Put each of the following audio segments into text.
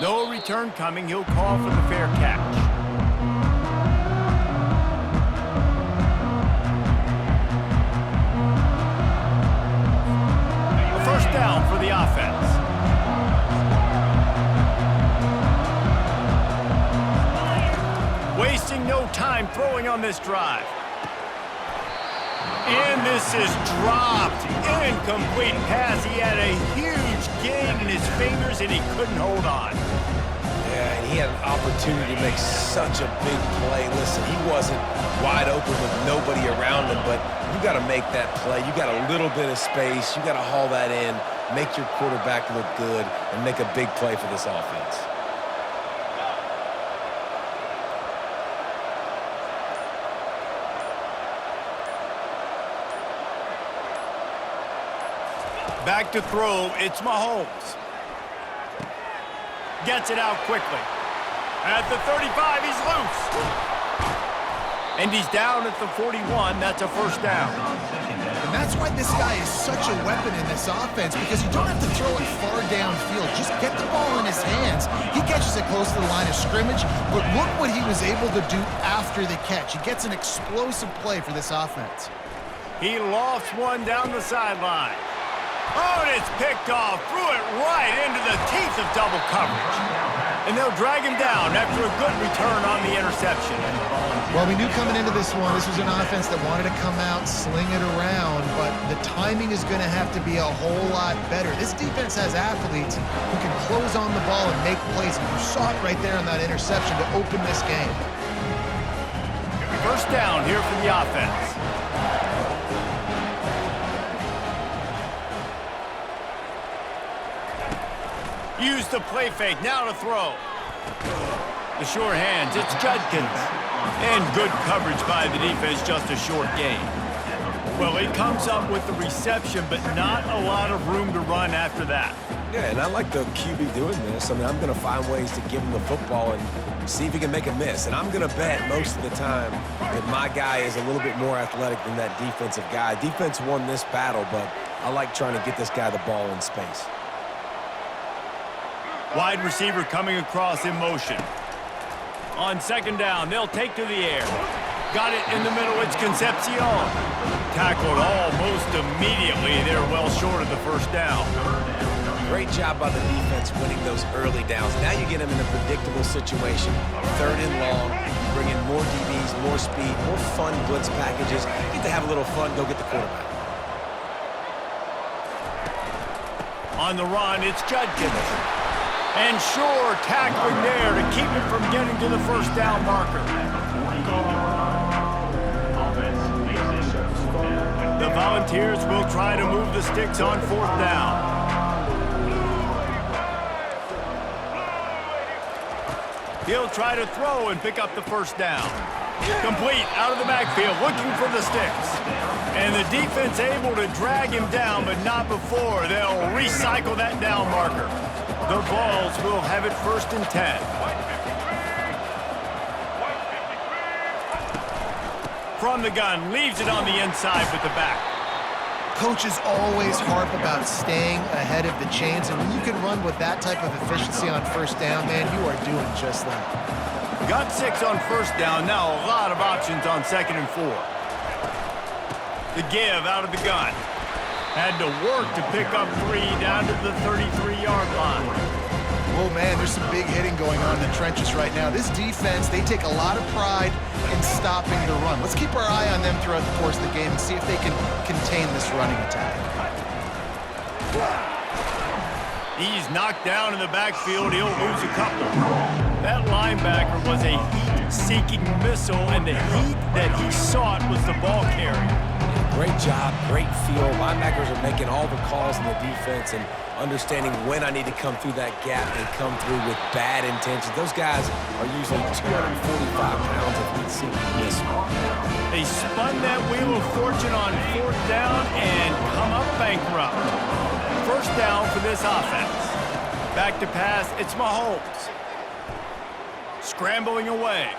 No return coming. He'll call for the fair catch. A first down for the offense. Wasting no time throwing on this drive. And this is dropped. Incomplete pass. He had a huge gain in his fingers, and he couldn't hold on. Yeah, and he had an opportunity to make such a big play. Listen, he wasn't wide open with nobody around him, but you got to make that play. You got a little bit of space. You got to haul that in, make your quarterback look good, and make a big play for this offense. Back to throw, it's Mahomes. Gets it out quickly. At the 35, he's loose. And he's down at the 41. That's a first down. And that's why this guy is such a weapon in this offense, because you don't have to throw it far downfield. Just get the ball in his hands. He catches it close to the line of scrimmage, but look what he was able to do after the catch. He gets an explosive play for this offense. He lofts one down the sideline. Oh, and it's picked off. Threw it right into the teeth of double coverage. And they'll drag him down after a good return on the interception. Well, we knew coming into this one, this was an offense that wanted to come out, sling it around, but the timing is going to have to be a whole lot better. This defense has athletes who can close on the ball and make plays. And you saw it right there on that interception to open this game. First down here for the offense. Use the play fake, now to throw. The short hands, it's Judkins. And good coverage by the defense, just a short gain. Well, it comes up with the reception, but not a lot of room to run after that. Yeah, and I like the QB doing this. I mean, I'm going to find ways to give him the football and see if he can make a miss. And I'm going to bet most of the time that my guy is a little bit more athletic than that defensive guy. Defense won this battle, but I like trying to get this guy the ball in space. Wide receiver coming across in motion. On second down, they'll take to the air. Got it in the middle, it's Concepcion. Tackled almost immediately. They're well short of the first down. Great job by the defense winning those early downs. Now you get them in a predictable situation. Third and long, you bring in more DBs, more speed, more fun blitz packages. You get to have a little fun, go get the quarterback. On the run, it's Judkins. And sure, tackling there to keep him from getting to the first down marker. The Volunteers will try to move the sticks on fourth down. He'll try to throw and pick up the first down. Complete out of the backfield, looking for the sticks. And the defense able to drag him down, but not before. They'll recycle that down marker. The Vols will have it first and 10. From the gun, leaves it on the inside with the back. Coaches always harp about staying ahead of the chains, and when you can run with that type of efficiency on first down, man, you are doing just that. Got 6 on first down, now a lot of options on second and 4. The give out of the gun. Had to work to pick up 3 down to the 33-yard line. Oh, man, there's some big hitting going on in the trenches right now. This defense, they take a lot of pride in stopping the run. Let's keep our eye on them throughout the course of the game and see if they can contain this running attack. He's knocked down in the backfield. He'll lose a couple. That linebacker was a heat-seeking missile, and the heat that he sought was the ball carrier. Great job, great feel. Linebackers are making all the calls in the defense and understanding when I need to come through that gap and come through with bad intentions. Those guys are usually 245 pounds of heat-seeking missile. They spun that wheel of fortune on fourth down and come up bankrupt. First down for this offense. Back to pass, it's Mahomes. Scrambling away.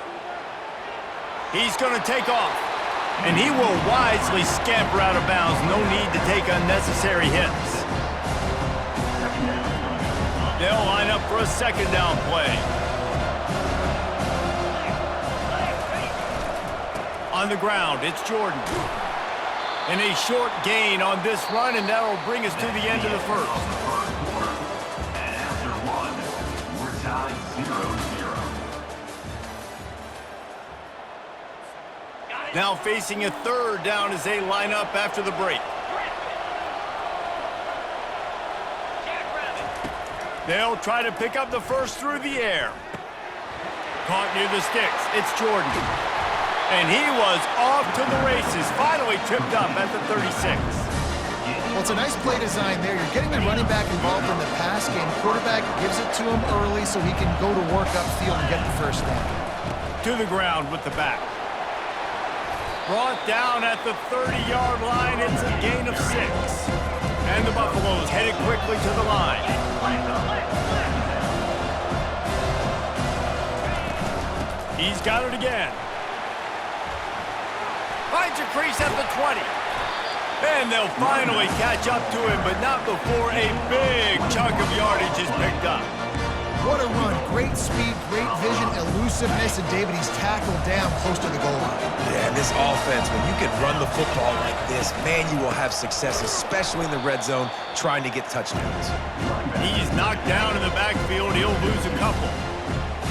He's going to take off. And he will wisely scamper out of bounds. No need to take unnecessary hits. They'll line up for a second down play. On the ground, it's Jordan. And a short gain on this run, and that'll bring us to the end of the first. And after one, we're tied 0-0. Now facing a third down as they line up after the break. They'll try to pick up the first through the air. Caught near the sticks. It's Jordan. And he was off to the races. Finally tripped up at the 36. Well, it's a nice play design there. You're getting the running back involved in the pass game. Quarterback gives it to him early so he can go to work upfield and get the first down. To the ground with the back. Brought down at the 30-yard line. It's a gain of 6. And the Buffaloes headed quickly to the line. He's got it again. Finds a crease at the 20. And they'll finally catch up to him, but not before a big chunk of yardage is picked up. What a run. Great speed, great vision, elusiveness, and David, he's tackled down close to the goal line. Yeah, and this offense, when you can run the football like this, man, you will have success, especially in the red zone, trying to get touchdowns. He's knocked down in the backfield. He'll lose a couple.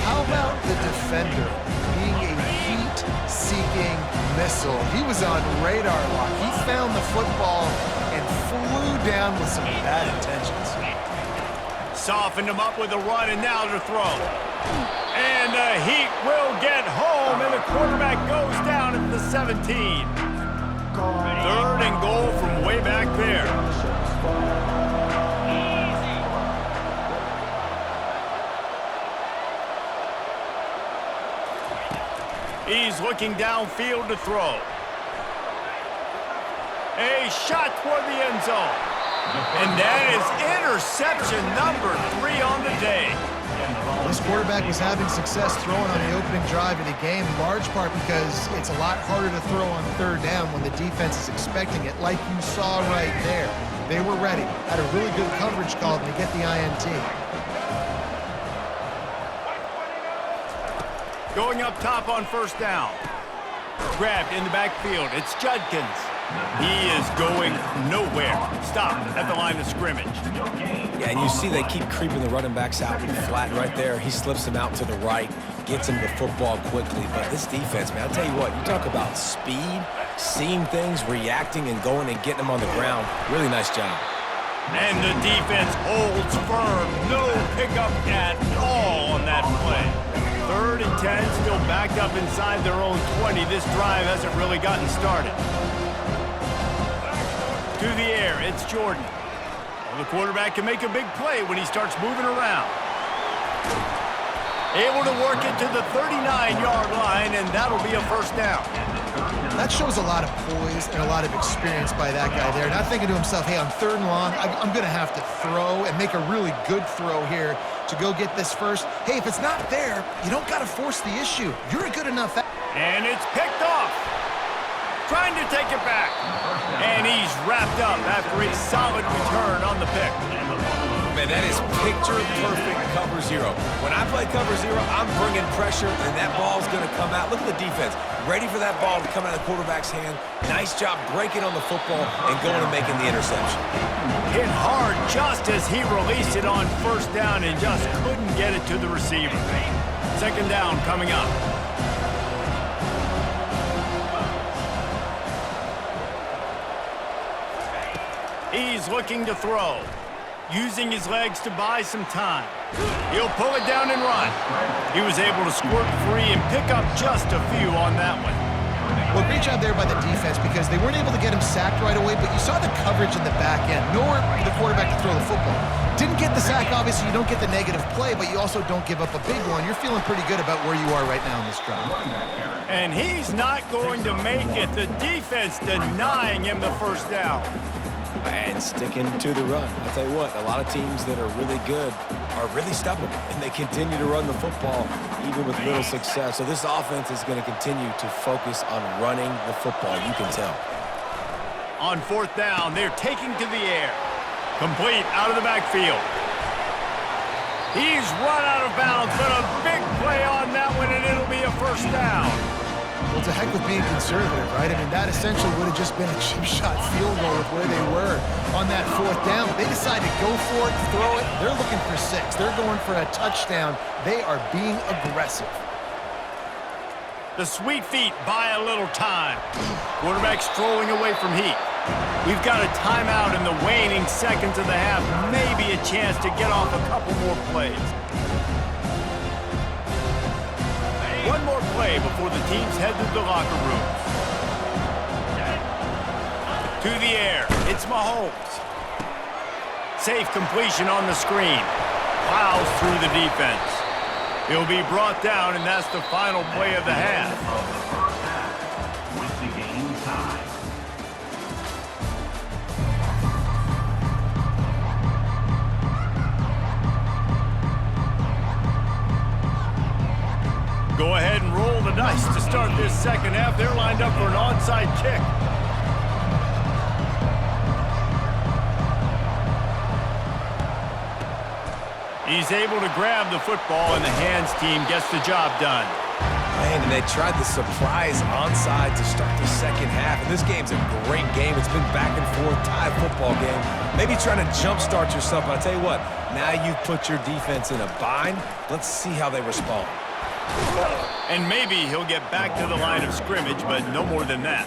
How about the defender being a heat-seeking missile? He was on radar lock. He found the football and flew down with some bad intentions. Softened him up with a run, and now to throw. And the Heat will get home, and the quarterback goes down at the 17. 3rd and goal from way back there. He's looking downfield to throw. A shot toward the end zone. And that is interception number 3 on the day. This quarterback was having success throwing on the opening drive of the game, in large part because it's a lot harder to throw on 3rd down when the defense is expecting it, like you saw right there. They were ready, had a really good coverage call to get the INT. Going up top on 1st down. Grabbed in the backfield. It's Judkins. He is going nowhere. Stopped at the line of scrimmage. Yeah, and you see they keep creeping the running backs out flat right there. He slips them out to the right, gets him the football quickly. But this defense, man, I'll tell you what, you talk about speed, seeing things, reacting, and going and getting them on the ground. Really nice job. And the defense holds firm. No pickup at all on that play. 3rd and 10, still backed up inside their own 20. This drive hasn't really gotten started. To the air, it's Jordan. Well, the quarterback can make a big play when he starts moving around. Able to work it to the 39-yard line, and that'll be a 1st down. That shows a lot of poise and a lot of experience by that guy there. Not thinking to himself, hey, on 3rd and long, I'm going to have to throw and make a really good throw here to go get this first. Hey, if it's not there, you don't got to force the issue. You're a good enough. And it's picked off. Trying to take it back. And he's wrapped up after a solid return on the pick. Man, that is picture-perfect cover 0. When I play cover 0, I'm bringing pressure, and that ball's going to come out. Look at the defense. Ready for that ball to come out of the quarterback's hand. Nice job breaking on the football and going and making the interception. Hit hard just as he released it on 1st down and just couldn't get it to the receiver. 2nd down coming up. He's looking to throw, using his legs to buy some time. He'll pull it down and run. He was able to squirt free and pick up just a few on that one. Well, great job there by the defense because they weren't able to get him sacked right away, but you saw the coverage in the back end. Nowhere for the quarterback to throw the football. Didn't get the sack, obviously. You don't get the negative play, but you also don't give up a big one. You're feeling pretty good about where you are right now in this drive. And he's not going to make it. The defense denying him the 1st down. And sticking to the run. I'll tell you what, a lot of teams that are really good are really stubborn, and they continue to run the football even with little success. So this offense is going to continue to focus on running the football, you can tell. On 4th down, they're taking to the air. Complete out of the backfield. He's run out of bounds, but a big play on that one, and it'll be a first down. Well, to heck with being conservative, right? I mean, that essentially would have just been a chip shot field goal with where they were on that fourth down. They decided to go for it, throw it. They're looking for 6. They're going for a touchdown. They are being aggressive. The sweet feet buy a little time. Quarterback strolling away from heat. We've got a timeout in the waning seconds of the half. Maybe a chance to get off a couple more plays. One more play before the teams head to the locker rooms. To the air. It's Mahomes. Safe completion on the screen. Plows through the defense. He'll be brought down, and that's the final play of the half. With the game tied. Go ahead and roll the dice to start this second half. They're lined up for an onside kick. He's able to grab the football, and the hands team gets the job done. Man, and they tried the surprise onside to start the second half. And this game's a great game. It's been back and forth, tie football game. Maybe trying to jumpstart yourself, but I'll tell you what, now you've put your defense in a bind. Let's see how they respond. And maybe he'll get back to the line of scrimmage, but no more than that.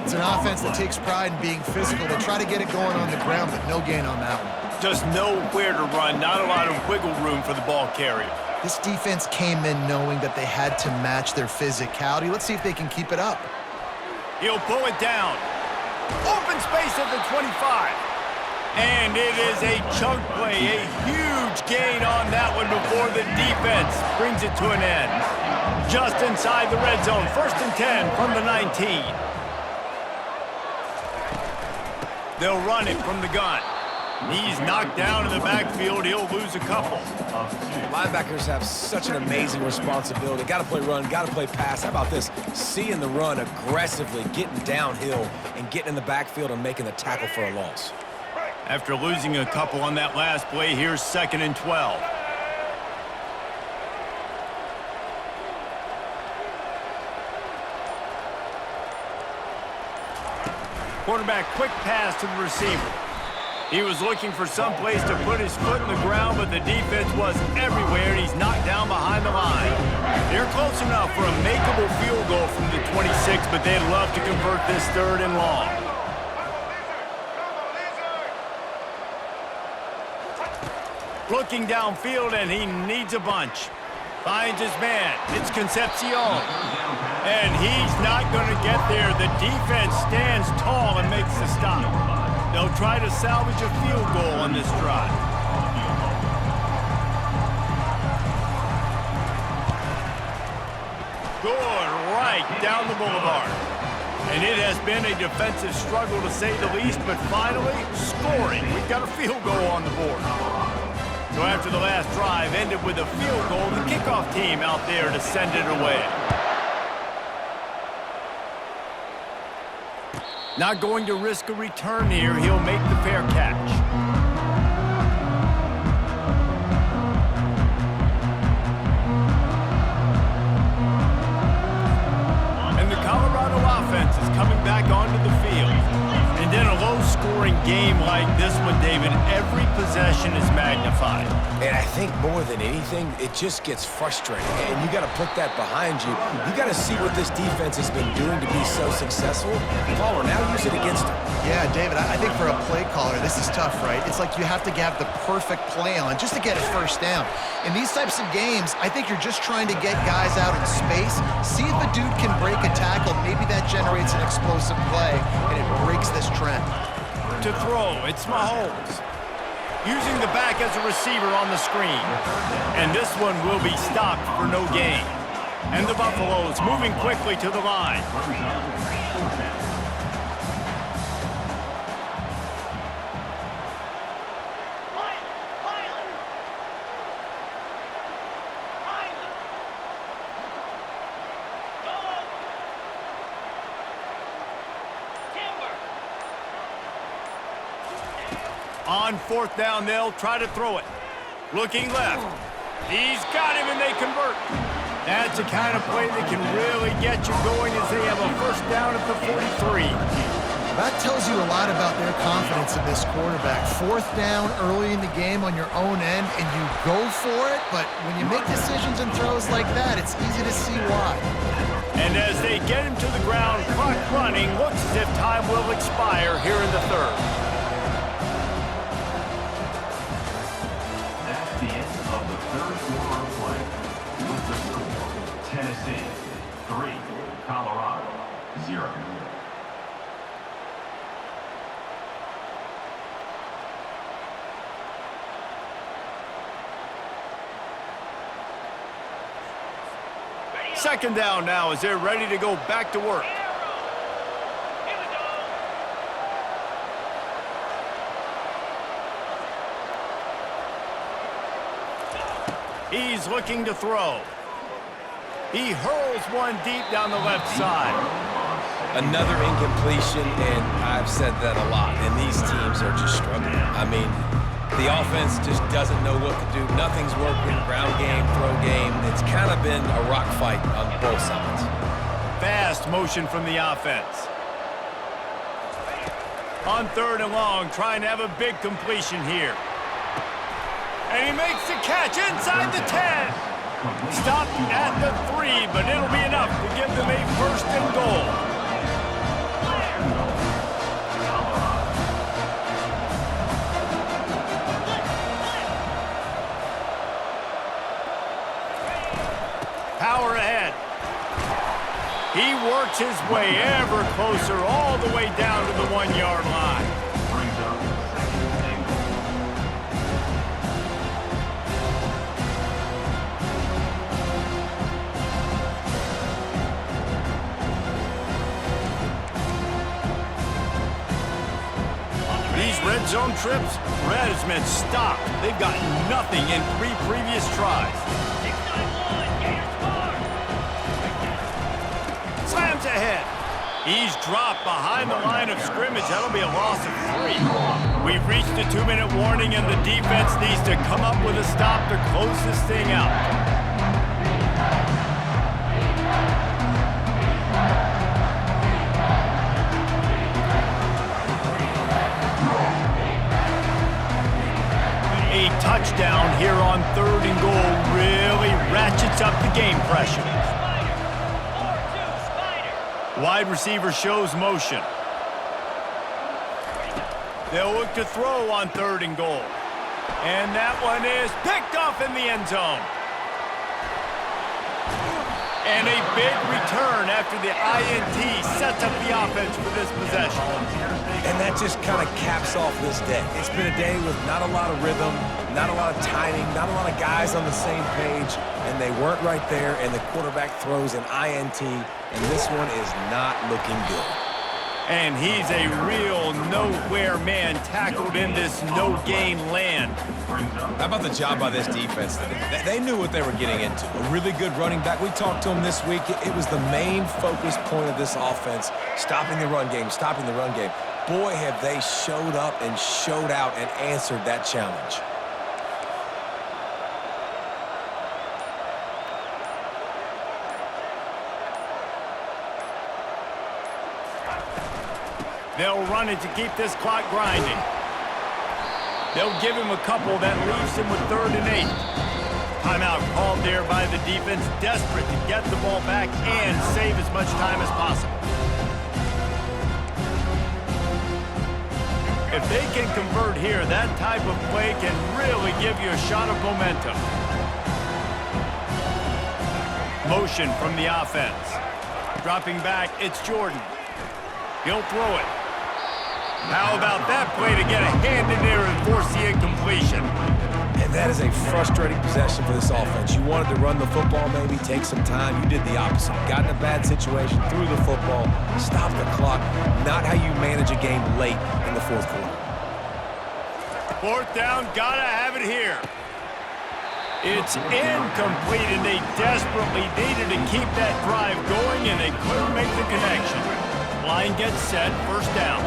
It's an offense that takes pride in being physical. They try to get it going on the ground, but no gain on that one. Just know where to run, not a lot of wiggle room for the ball carrier. This defense came in knowing that they had to match their physicality. Let's see if they can keep it up. He'll pull it down. Open space at the 25. And it is a chunk play, a huge gain on that one before the defense brings it to an end. Just inside the red zone, 1st and 10 from the 19. They'll run it from the gun. He's knocked down in the backfield. He'll lose a couple. Linebackers have such an amazing responsibility. Got to play run, got to play pass. How about this? Seeing the run aggressively, getting downhill, and getting in the backfield and making the tackle for a loss. After losing a couple on that last play, here's 2nd and 12. Quarterback quick pass to the receiver. He was looking for some place to put his foot in the ground, but the defense was everywhere, and he's knocked down behind the line. They're close enough for a makeable field goal from the 26, but they'd love to convert this 3rd and long. Looking downfield, and he needs a bunch. Finds his man. It's Concepcion. And he's not going to get there. The defense stands tall and makes the stop. They'll try to salvage a field goal on this drive. Good right down the boulevard. And it has been a defensive struggle to say the least, but finally, scoring. We've got a field goal on the board. So after the last drive ended with a field goal, the kickoff team out there to send it away. Not going to risk a return here. He'll make the fair catch. And the Colorado offense is coming back onto the field. And in a low-scoring game like this one, David, every possession is magnified. And I think more than anything, it just gets frustrating. And you got to put that behind you. You got to see what this defense has been doing to be so successful. Caller, now use it against them. Yeah, David, I think for a play caller, this is tough, right? It's like you have to have the perfect play on just to get a first down. In these types of games, I think you're just trying to get guys out in space, see if a dude can break a tackle. Maybe that generates an explosive play, and it breaks this trend. To throw, it's Mahomes. Using the back as a receiver on the screen. And this one will be stopped for no gain. And the Buffaloes moving quickly to the line. On 4th down, they'll try to throw it. Looking left. He's got him, and they convert. That's the kind of play that can really get you going as they have a first down at the 43. That tells you a lot about their confidence in this quarterback. Fourth down early in the game on your own end, and you go for it, but when you make decisions and throws like that, it's easy to see why. And as they get him to the ground, clock running, looks as if time will expire here in the third. That's the end of the third quarter of play. With the score, Tennessee 3, Colorado 0. Second down now as they're ready to go back to work. He's looking to throw. He hurls one deep down the left side. Another incompletion, and I've said that a lot, and these teams are just struggling. I mean, the offense just doesn't know what to do. Nothing's working. Ground game, throw game. It's kind of been a rock fight on both sides. Fast motion from the offense. On third and long, trying to have a big completion here. And he makes the catch inside the 10. Stopped at the 3, but it'll be enough to give them a first and goal. Power ahead. He works his way ever closer all the way down to the 1-yard line. Brings up second and goal. These red zone trips, Red has been stopped. They've got nothing in 3 previous tries. Slams ahead. He's dropped behind the line of scrimmage. That'll be a loss of 3. We've reached the 2-minute warning, and the defense needs to come up with a stop to close this thing out. A touchdown here on third and goal really ratchets up the game pressure. Wide receiver shows motion. They'll look to throw on third and goal. And that one is picked off in the end zone. And a big return after the INT sets up the offense for this possession. And that just kind of caps off this day. It's been a day with not a lot of rhythm, not a lot of timing, not a lot of guys on the same page, and they weren't right there, and the quarterback throws an INT, and this one is not looking good. And he's a real nowhere man tackled in this no-gain land. How about the job by this defense? They knew what they were getting into. A really good running back. We talked to him this week. It was the main focus point of this offense, stopping the run game, stopping the run game. Boy, have they showed up and showed out and answered that challenge. They'll run it to keep this clock grinding. They'll give him a couple that leaves him with 3rd and 8. Timeout called there by the defense, desperate to get the ball back and save as much time as possible. If they can convert here, that type of play can really give you a shot of momentum. Motion from the offense. Dropping back, it's Jordan. He'll throw it. How about that play to get a hand in there and force the incompletion? And that is a frustrating possession for this offense. You wanted to run the football, maybe take some time. You did the opposite. Got in a bad situation, threw the football, stopped the clock. Not how you manage a game late in the 4th quarter. 4th down, gotta have it here. It's incomplete, and they desperately needed to keep that drive going, and they couldn't make the connection. Line gets set, 1st down.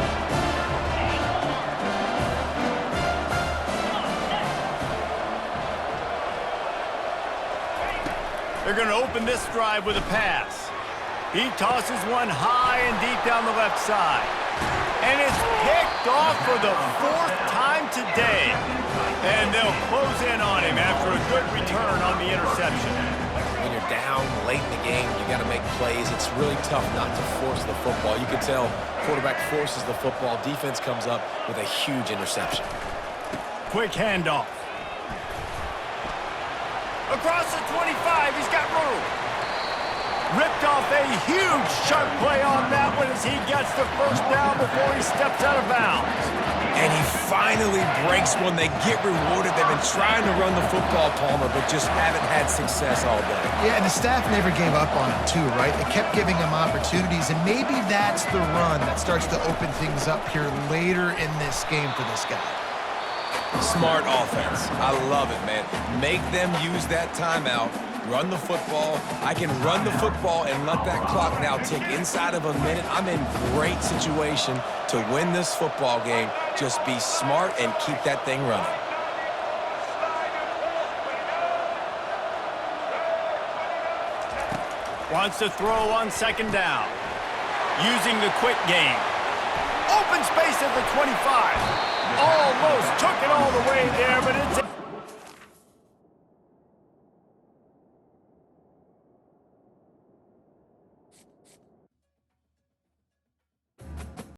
They're going to open this drive with a pass. He tosses one high and deep down the left side. And it's picked off for the 4th time today. And they'll close in on him after a good return on the interception. When you're down late in the game, you got to make plays. It's really tough not to force the football. You can tell quarterback forces the football. Defense comes up with a huge interception. Quick handoff. Across the 25, he's got room. Ripped off a huge sharp play on that one as he gets the first down before he steps out of bounds. And he finally breaks one. They get rewarded. They've been trying to run the football, Palmer, but just haven't had success all day. Yeah, and the staff never gave up on him too, right? They kept giving him opportunities, and maybe that's the run that starts to open things up here later in this game for this guy. Smart offense. I love it, man. Make them use that timeout. Run the football. I can run the football and let that clock now tick inside of a minute. I'm in great situation to win this football game. Just be smart and keep that thing running. Wants to throw on 2nd down. Using the quick game. Open space at the 25. Almost took it all the way there, but it's